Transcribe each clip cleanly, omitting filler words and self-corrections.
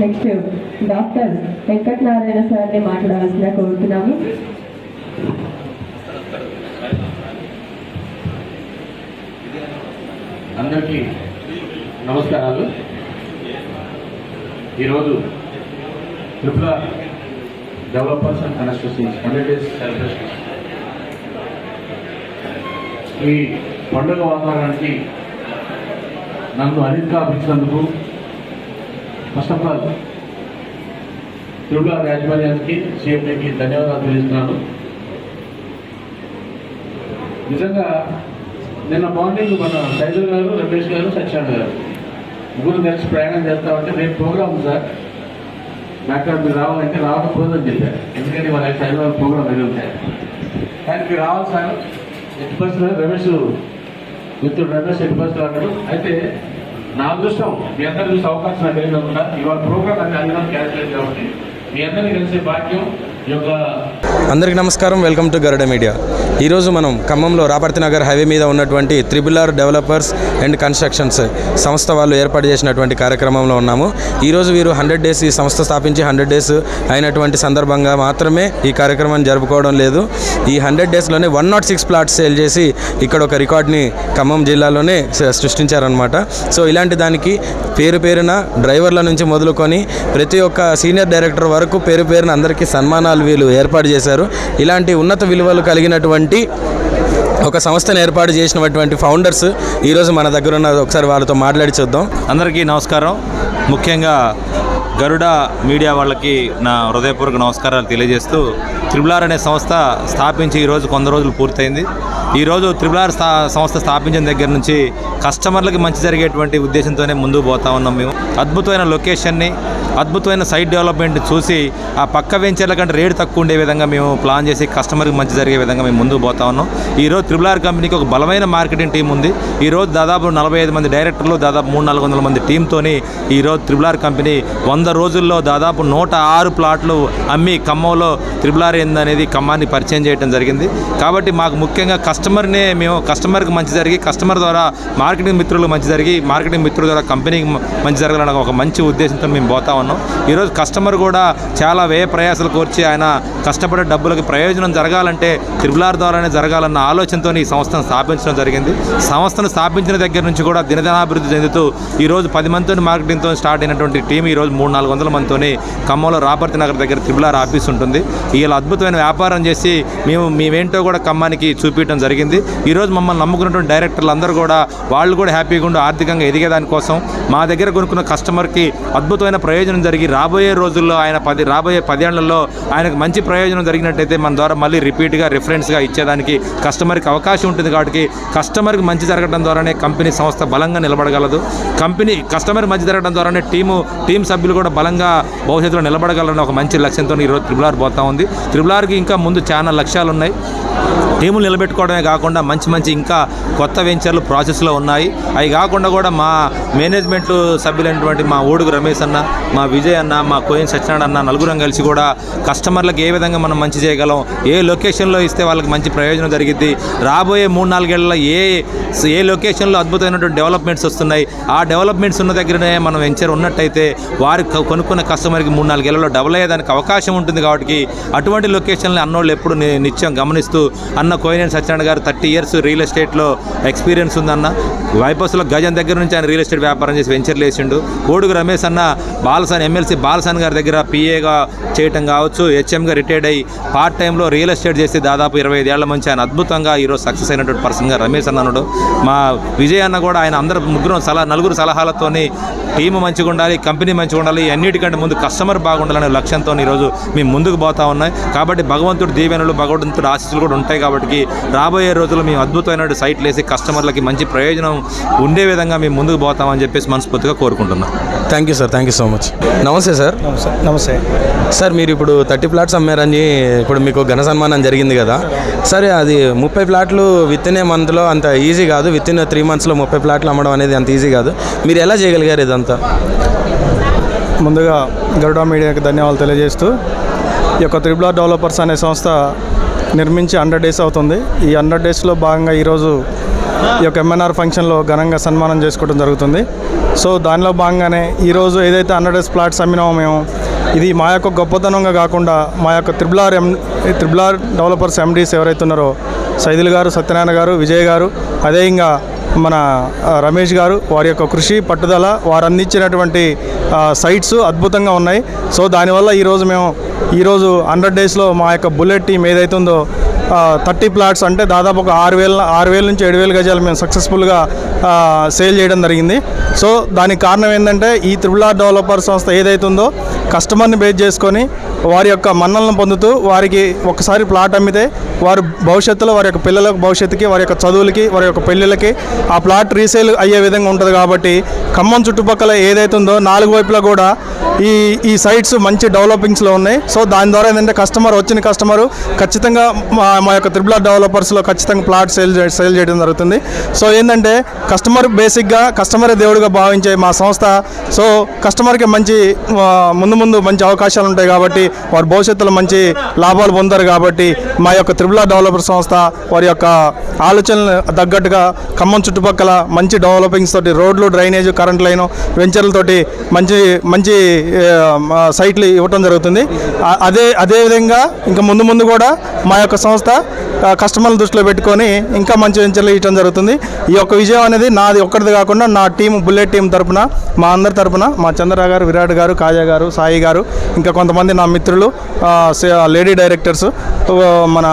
Next doctor Venkatanarayana సార్ని మాట్లాడాల్సిందిగా కోరుతున్నాము. అందరికీ నమస్కారాలు. ఈరోజు Tripura developers and constructions 100 days celebration. ఈ పండుగ వాతావరణానికి నన్ను అతిథిగా పిలిచినందుకు ఫస్ట్ ఆఫ్ ఆల్ త్రిపుర యాజమాన్యానికి సీఎంకి ధన్యవాదాలు తెలియజేస్తున్నాను. నిజంగా నిన్న మార్నింగ్ మన సైదుల్ గారు, రమేష్ గారు, సత్యనారాయణ గారు ముగ్గురు కలిసి ప్రయాణం చేస్తామంటే రేపు ప్రోగ్రామ్ ఉంది సార్, డాక్టర్ మీరు రావాలంటే రావకపోదని చెప్పారు. ఎందుకంటే వాళ్ళ సైదుల్ ప్రోగ్రామ్ ఎదుగుతాయి. కానీ మీరు రావాలి సార్, ఎట్టి పరిస్థితుల్లో రమేష్ మిత్రుడు రమేష్ ఎట్టి పరిస్థితులు అన్నాడు. అయితే నా అదృష్టం మీ అందరూ చూసే అవకాశం నాకు తెలియకుండా ఇవాళ ప్రోగ్రామ్ అన్ని అందరం క్యాన్సిల్ కాబట్టి మీ అందరినీ కలిసే భాగ్యం అందరికీ నమస్కారం. Welcome to Garuda media. ఈరోజు మనం ఖమ్మంలో రాపర్తి నగర్ హైవే మీద ఉన్నటువంటి త్రిపుర డెవలపర్స్ అండ్ కన్స్ట్రక్షన్స్ సంస్థ వాళ్ళు ఏర్పాటు చేసినటువంటి కార్యక్రమంలో ఉన్నాము. ఈరోజు వీరు 100 days ఈ సంస్థ స్థాపించి 100 days అయినటువంటి సందర్భంగా మాత్రమే ఈ కార్యక్రమాన్ని జరుపుకోవడం లేదు. ఈ 100 daysలోనే 106 plots సేల్ చేసి ఇక్కడ ఒక రికార్డ్ని ఖమ్మం జిల్లాలోనే సృష్టించారనమాట. సో ఇలాంటి దానికి పేరు పేరున డ్రైవర్ల నుంచి మొదలుకొని ప్రతి ఒక్క సీనియర్ డైరెక్టర్ వరకు పేరు పేరున అందరికీ సన్మానాలు వీళ్ళు ఏర్పాటు చేశారు. ఇలాంటి ఉన్నత విలువలు కలిగినటువంటి ఒక సంస్థను ఏర్పాటు చేసినటువంటి ఫౌండర్స్ ఈరోజు మన దగ్గర ఉన్న, ఒకసారి వాళ్ళతో మాట్లాడి చూద్దాం. అందరికీ నమస్కారం. ముఖ్యంగా గరుడ మీడియా వాళ్ళకి నా హృదయపూర్వక నమస్కారాలు తెలియజేస్తూ, త్రిపుర అనే సంస్థ స్థాపించి ఈరోజు 100 రోజులు పూర్తయింది. ఈరోజు త్రిపుర సంస్థ స్థాపించిన దగ్గర నుంచి కస్టమర్లకి మంచి జరిగేటువంటి ఉద్దేశంతోనే ముందుకు పోతా ఉన్నాం. మేము అద్భుతమైన లొకేషన్ని, అద్భుతమైన సైట్ డెవలప్మెంట్ చూసి ఆ పక్క వెంచర్ల కంటే రేటు తక్కువ ఉండే విధంగా మేము ప్లాన్ చేసి కస్టమర్కి మంచి జరిగే విధంగా మేము ముందుకు పోతా ఉన్నాం. ఈరోజు త్రిపుర కంపెనీకి ఒక బలమైన మార్కెటింగ్ టీం ఉంది. ఈరోజు దాదాపు 45 మంది డైరెక్టర్లు, దాదాపు 300-400 మంది టీంతోని ఈరోజు త్రిపుర కంపెనీ 100 రోజుల్లో దాదాపు 106 ప్లాట్లు అమ్మి ఖమ్మంలో త్రిపుర ఏందనేది ఖమ్మాన్ని పరిచయం చేయడం జరిగింది. కాబట్టి మాకు ముఖ్యంగా మేము కస్టమర్కి మంచి జరిగి, కస్టమర్ ద్వారా మార్కెటింగ్ మిత్రులకు మంచి జరిగి, మార్కెటింగ్ మిత్రుల ద్వారా కంపెనీకి మంచి జరగాలన్న ఒక మంచి ఉద్దేశంతో మేము పోతా ఉన్నాం. ఈరోజు కస్టమర్ కూడా చాలా వ్యయ ప్రయాసాలు కోర్చి ఆయన కష్టపడే డబ్బులకి ప్రయోజనం జరగాలంటే త్రిపుర ద్వారానే జరగాలన్న ఆలోచనతో ఈ సంస్థను స్థాపించడం జరిగింది. సంస్థను స్థాపించిన దగ్గర నుంచి కూడా దినదినాభివృద్ధి చెందుతూ ఈరోజు 10 మందితో మార్కెటింగ్తో స్టార్ట్ అయినటువంటి టీం ఈరోజు 300-400 మందితో ఖమ్మంలో రాపర్తి నగర్ దగ్గర త్రిపుర ఆఫీస్ ఉంటుంది. ఇలా అద్భుతమైన వ్యాపారం చేసి మేమేంటో కూడా ఖమ్మానికి చూపించడం జరిగింది. ఈరోజు మమ్మల్ని నమ్ముకున్నటువంటి డైరెక్టర్లు అందరూ కూడా వాళ్ళు కూడా హ్యాపీగా ఉండి ఆర్థికంగా ఎదిగేదానికోసం మా దగ్గర కొనుక్కున్న కస్టమర్కి అద్భుతమైన ప్రయోజనం జరిగి రాబోయే రోజుల్లో రాబోయే 10 ఏళ్లలో ఆయనకు మంచి ప్రయోజనం జరిగినట్టయితే మన ద్వారా మళ్ళీ రిపీట్గా రిఫరెన్స్గా ఇచ్చేదానికి కస్టమర్కి అవకాశం ఉంటుంది. కాబట్టి కస్టమర్కి మంచి జరగడం ద్వారానే కంపెనీ సంస్థ బలంగా నిలబడగలదు. కస్టమర్ మంచి జరగడం ద్వారానే టీం సభ్యులు కూడా బలంగా భవిష్యత్తులో నిలబడగలరని ఒక మంచి లక్ష్యంతో ఈరోజు త్రిపుర పోతా ఉంది. త్రిపురకి ఇంకా ముందు చాలా లక్ష్యాలు ఉన్నాయి. టీములు నిలబెట్టుకోవడమే కాకుండా మంచి ఇంకా కొత్త వెంచర్లు ప్రాసెస్లో ఉన్నాయి. అవి కాకుండా కూడా మా మేనేజ్మెంట్ సభ్యులైనటువంటి మా ఊడుగు రమేష్ అన్న, మా విజయ్ అన్న, మా కోయిన్ సత్యనారాయణ అన్న నలుగురం కలిసి కూడా కస్టమర్లకు ఏ విధంగా మనం మంచి చేయగలం, ఏ లొకేషన్లో ఇస్తే వాళ్ళకి మంచి ప్రయోజనం జరిగిద్ది, రాబోయే 3-4 ఏళ్ళలో ఏ లొకేషన్లో అద్భుతమైనటువంటి డెవలప్మెంట్స్ వస్తున్నాయి, ఆ డెవలప్మెంట్స్ ఉన్న దగ్గరనే మనం వెంచర్ ఉన్నట్టయితే వారికి కొనుక్కున్న కస్టమర్కి 3-4 ఏళ్ళలో డబుల్ అయ్యేదానికి అవకాశం ఉంటుంది. కాబట్టి అటువంటి లొకేషన్లు అన్నోళ్ళు ఎప్పుడు నిత్యం గమనిస్తూ అన్న కోయిన్ సత్యనారాయణ గారు 30 years రియల్ ఎస్టేట్లో ఎక్స్పీరియన్స్ ఉందన్న. వైపస్లో గజం దగ్గర నుంచి ఆయన రియల్ ఎస్టేట్ వ్యాపారం చేసి వెంచర్లు వేసిండు. ఊడుగు రమేష్ అన్న ఎమ్మెల్సీ బాలసాన్ గారి దగ్గర పిఏగా చేయటం కావచ్చు, హెచ్ఎంగా రిటైర్డ్ అయ్యి పార్ట్ టైంలో రియల్ ఎస్టేట్ చేసి దాదాపు 25 ఏళ్ల నుంచి ఆయన అద్భుతంగా ఈరోజు సక్సెస్ అయినటువంటి పర్సన్గా రమేష్ అన్నాడు. మా విజయ్ అన్న కూడా ఆయన నలుగురు సలహాలతోని టీము మంచిగా ఉండాలి, కంపెనీ మంచిగా ఉండాలి, అన్నిటికంటే ముందు కస్టమర్ బాగుండాలనే లక్ష్యంతో ఈరోజు మేము ముందుకు పోతా ఉన్నాయి. కాబట్టి భగవంతుడి దీవెనలు, భగవంతుడి ఆశీస్సులు కూడా ఉంటాయి. కాబట్టి రాబోయే రోజుల్లో మేము అద్భుతమైన సైట్లు వేసి కస్టమర్లకి మంచి ప్రయోజనం ఉండే విధంగా మేము ముందుకు పోతామని చెప్పేసి మనస్ఫూర్తిగా కోరుకుంటున్నాం. Thank you sir, thank you so much. నమస్తే సార్. నమస్తే సార్. మీరు ఇప్పుడు 30 plots అమ్మారని ఇప్పుడు మీకు ఘన సన్మానం జరిగింది కదా సరే, అది 30 ప్లాట్లు విత్ ఏ మంత్లో అంత ఈజీ కాదు. విత్ ఇన్ 3 monthsలో 30 ప్లాట్లు అమ్మడం అనేది అంత ఈజీ కాదు. మీరు ఎలా చేయగలిగారు ఇదంతా? ముందుగా గరుడ మీడియాకి ధన్యవాదాలు తెలియజేస్తూ, ఈ యొక్క త్రిపుర డెవలపర్స్ అనే సంస్థ నిర్మించి 100 days అవుతుంది. ఈ 100 daysలో భాగంగా ఈరోజు ఈ యొక్క MNR ఫంక్షన్లో ఘనంగా సన్మానం చేసుకోవడం జరుగుతుంది. సో దానిలో భాగంగానే ఈరోజు ఏదైతే 100 డేస్ ప్లాట్స్ అమ్మినామో మేము, ఇది మా యొక్క గొప్పతనంగా కాకుండా మా యొక్క త్రిబుల్ ఆర్ డెవలపర్స్ ఎండీస్ ఎవరైతే ఉన్నారో సైదుల్ గారు, సత్యనారాయణ గారు, విజయ్ గారు, అదే ఇంకా మన రమేష్ గారు, వారి యొక్క కృషి పట్టుదల, వారు అందించినటువంటి సైట్స్ అద్భుతంగా ఉన్నాయి. సో దానివల్ల ఈరోజు 100 డేస్లో మా యొక్క బుల్లెట్ టీం ఏదైతే ఉందో 30 ప్లాట్స్ అంటే దాదాపు ఒక 6,000 నుంచి 7,000 గజాలు మేము సక్సెస్ఫుల్గా సేల్ చేయడం జరిగింది. సో దానికి కారణం ఏంటంటే ఈ త్రిబుల్ ఆర్ డెవలపర్ సంస్థ ఏదైతే ఉందో కస్టమర్ని బేస్ చేసుకొని వారి యొక్క మన్నలను పొందుతూ వారికి ఒకసారి ప్లాట్ అమ్మితే వారు భవిష్యత్తులో వారి యొక్క పిల్లల భవిష్యత్తుకి, వారి యొక్క చదువులకి, వారి యొక్క పెళ్ళిళ్ళకి ఆ ప్లాట్ రీసేల్ అయ్యే విధంగా ఉంటుంది. కాబట్టి ఖమ్మం చుట్టుపక్కల ఏదైతే ఉందో 4 వైపులా కూడా ఈ సైట్స్ మంచి డెవలపింగ్స్లో ఉన్నాయి. సో దాని ద్వారా ఏంటంటే వచ్చిన కస్టమరు ఖచ్చితంగా మా యొక్క త్రిబుల్ ఆర్ డెవలపర్స్లో ఖచ్చితంగా ప్లాట్ సేల్ చేయడం జరుగుతుంది. సో ఏంటంటే కస్టమర్ బేసిక్గా కస్టమరే దేవుడిగా భావించే మా సంస్థ. సో కస్టమర్కి మంచి ముందు మంచి అవకాశాలు ఉంటాయి కాబట్టి వారి భవిష్యత్తులో మంచి లాభాలు పొందారు. కాబట్టి మా యొక్క త్రిబుల్ ఆర్ డెవలపర్ సంస్థ వారి యొక్క ఆలోచనలు తగ్గట్టుగా ఖమ్మం చుట్టుపక్కల మంచి డెవలపింగ్స్ తోటి రోడ్లు, డ్రైనేజ్, కరెంట్ లైను, వెంచర్లతోటి మంచి సైట్లు ఇవ్వటం జరుగుతుంది. అదేవిధంగా ఇంకా ముందు కూడా మా యొక్క సంస్థ కస్టమర్ల దృష్టిలో పెట్టుకొని ఇంకా మంచి వెంచర్లు ఇవ్వడం జరుగుతుంది. ఈ యొక్క విజయం అనేది నాది ఒక్కడిది కాకుండా నా టీం బుల్లెట్ టీం తరపున, మా అందరి తరపున, మా చంద్రరావు గారు, విరాట్ గారు, కాజా గారు, సాయి గారు, ఇంకా కొంతమంది నా మిత్రులు, లేడీ డైరెక్టర్స్, మన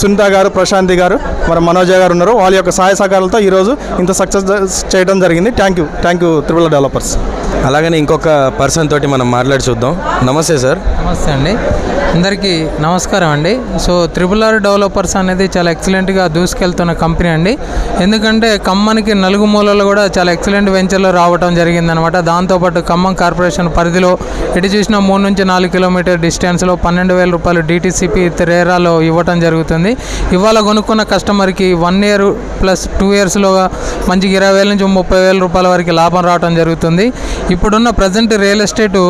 సునీత గారు, ప్రశాంతి గారు, మన మనోజ గారు ఉన్నారు. వాళ్ళ యొక్క సహాయ సహకారాలతో ఈరోజు ఇంత సక్సెస్ చేయడం జరిగింది. Thank you triple R developers. అలాగనే ఇంకొక పర్సన్ తోటి మనం మాట్లాడి చూద్దాం. నమస్తే సార్. నమస్తే అండి, అందరికీ నమస్కారం అండి. సో త్రిబుల్ ఆర్ డెవలపర్స్ అనేది చాలా ఎక్సలెంట్గా దూసుకెళ్తున్న కంపెనీ అండి. ఎందుకంటే ఖమ్మానికి నలుగు మూలలో కూడా చాలా ఎక్సలెంట్ వెంచర్లు రావడం జరిగిందనమాట. దాంతోపాటు ఖమ్మం కార్పొరేషన్ పరిధిలో ఎటు చూసినా 3 నుంచి 4 కిలోమీటర్ డిస్టెన్స్లో 12,000 రూపాయలు DTCP రేరాలో ఇవ్వటం జరుగుతుంది. ఇవాళ కొనుక్కున్న కస్టమర్కి 1 ఇయర్ ప్లస్ 2 ఇయర్స్లో మంచిగా 20,000 నుంచి 30,000 రూపాయల వరకు లాభం రావడం జరుగుతుంది. ఇప్పుడున్న ప్రజెంట్ రియల్ ఎస్టేటు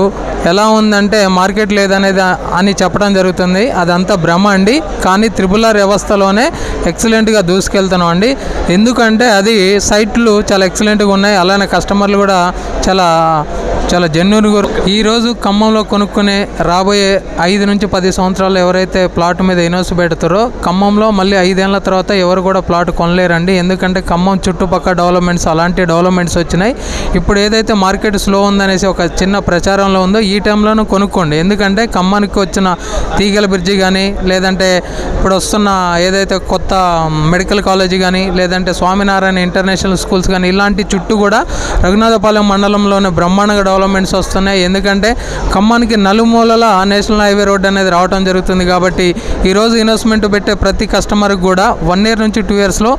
ఎలా ఉందంటే మార్కెట్ లేదనేది అని చెప్పడం జరుగుతుంది. అదంతా భ్రమ అండి. కానీ త్రిబుల్ ఆర్ వ్యవస్థలోనే ఎక్సలెంట్గా దూసుకెళ్తున్నాం అండి. ఎందుకంటే అది సైట్లు చాలా ఎక్సలెంట్గా ఉన్నాయి. అలానే కస్టమర్లు కూడా చాలా జెన్యూన్గా. ఈరోజు ఖమ్మంలో కొనుక్కునే రాబోయే 5 నుంచి 10 సంవత్సరాలు ఎవరైతే ప్లాట్ మీద ఇన్వెస్ట్ పెడతారో ఖమ్మంలో మళ్ళీ 5 ఏళ్ల తర్వాత ఎవరు కూడా ప్లాట్ కొనలేరండి. ఎందుకంటే ఖమ్మం చుట్టుపక్కల డెవలప్మెంట్స్ అలాంటి డెవలప్మెంట్స్ వచ్చినాయి. ఇప్పుడు ఏదైతే మార్కెట్ స్లో ఉందనేసి ఒక చిన్న ప్రచారంలో ఉందో ఈ టైంలోనూ కొనుక్కోండి. ఎందుకంటే ఖమ్మానికి వచ్చిన తీగల బ్రిడ్జి కానీ, లేదంటే ఇప్పుడు వస్తున్న ఏదైతే కొత్త మెడికల్ కాలేజీ కానీ, లేదంటే స్వామినారాయణ ఇంటర్నేషనల్ స్కూల్స్ కానీ, ఇలాంటి చుట్టూ కూడా రఘునాథపాలెం మండలంలోనే బ్రహ్మాండంగా డెవలప్మెంట్స్ వస్తున్నాయి. ఎందుకంటే ఖమ్మానికి నలుమూలల నేషనల్ హైవే రోడ్ అనేది రావడం జరుగుతుంది. కాబట్టి ఈరోజు ఇన్వెస్ట్మెంట్ పెట్టే ప్రతి కస్టమర్కి కూడా 1 ఇయర్ నుంచి 2 ఇయర్స్లో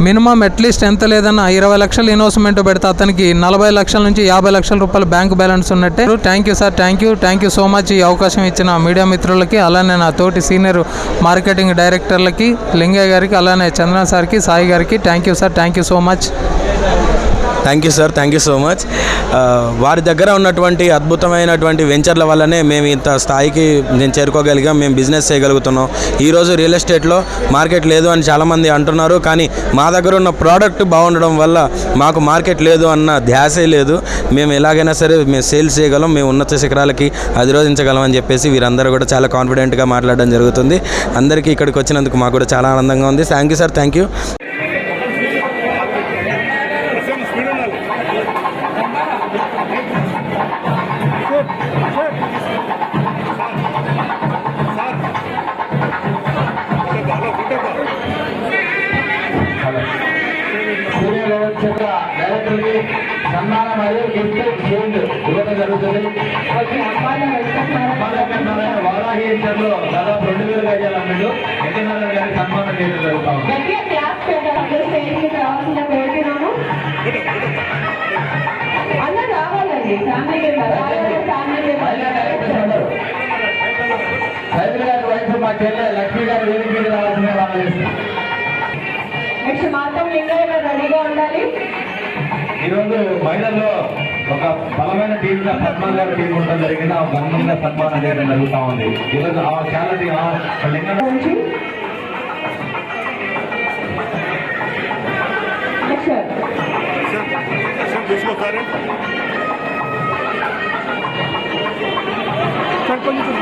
మినిమం అట్లీస్ట్ ఎంత లేదన్నా 20 లక్షలు ఇన్వెస్ట్మెంట్ పెడితే అతనికి 40 లక్షల నుంచి 50 లక్షల రూపాయల బ్యాంక్ బ్యాలెన్స్ ఉన్నట్టే. Thank you sir, thank you so much ఈ అవకాశం ఇచ్చిన మీడియా మిత్రులకి, అలానే నా తోటి సీనియర్ మార్కెటింగ్ డైరెక్టర్లకి, లింగయ్య గారికి, అలానే చంద్రన్ సార్కి, సాయి గారికి thank you sir, thank you so much. Thank you sir, thank you so much. వారి దగ్గర ఉన్నటువంటి అద్భుతమైనటువంటి వెంచర్ల వల్లనే మేము ఇంత స్థాయికి నేను చేరుకోగలిగాం, మేము బిజినెస్ చేయగలుగుతున్నాం. ఈరోజు రియల్ ఎస్టేట్లో మార్కెట్ లేదు అని చాలామంది అంటున్నారు. కానీ మా దగ్గర ఉన్న ప్రోడక్ట్ బాగుండడం వల్ల మాకు మార్కెట్ లేదు అన్న ధ్యాసే లేదు. మేము ఎలాగైనా సరే మేము సేల్స్ చేయగలం, మేము ఉన్నత శిఖరాలకి అధిరోధించగలం అని చెప్పేసి వీరందరూ కూడా చాలా కాన్ఫిడెంట్గా మాట్లాడడం జరుగుతుంది. అందరికీ ఇక్కడికి వచ్చినందుకు మాకు కూడా చాలా ఆనందంగా ఉంది. Thank you sir, thank you. డైరెక్టర్కి సన్మానం మరియు గిఫ్ట్ షీల్డ్ ఇవ్వడం జరుగుతుంది. వారాహి సెంటర్లో దాదాపు 2,000 గజాల అమ్మిడు వెంకటనారాయణ గారికి సన్మానం చేయడం జరుగుతాం. సైదుల్ గారి వైపు మా చెల్లె లక్ష్మి గారి వేదిక మీద రావాల్సిన వాళ్ళు చేస్తారు. ఈరోజు మహిళల్లో ఒక బలమైన టీంగా పద్మా గారి టీం ఉండడం జరిగింది. ఆ ఘనంగా సన్మానం చేయడం జరుగుతూ ఉంది. ఈరోజు చాలా తీసుకోసారి సార్ కొంచెం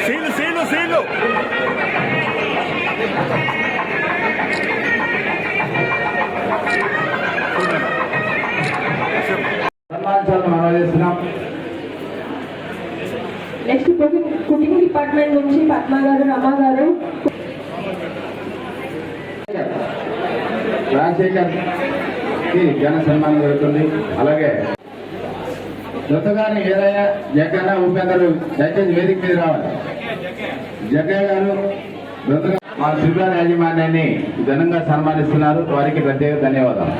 సీలు సీలు సీలు సన్మానించాలని మనం చేస్తున్నాం. నెక్స్ట్ కుకింగ్ డిపార్ట్మెంట్ నుంచి పద్మ గారు, రమ గారు. రాజశేఖర్ కి ఘన సన్మానం జరుగుతుంది. అలాగే దొత్తగారిని ఏదైనా జగ్గన్న ఉపేందరు దయచేసి వేదిక మీద రావాలి. జగ్గయ్య గారు మా త్రిపుర యాజమాన్యాన్ని ఘనంగా సన్మానిస్తున్నారు. వారికి ప్రత్యేక ధన్యవాదాలు.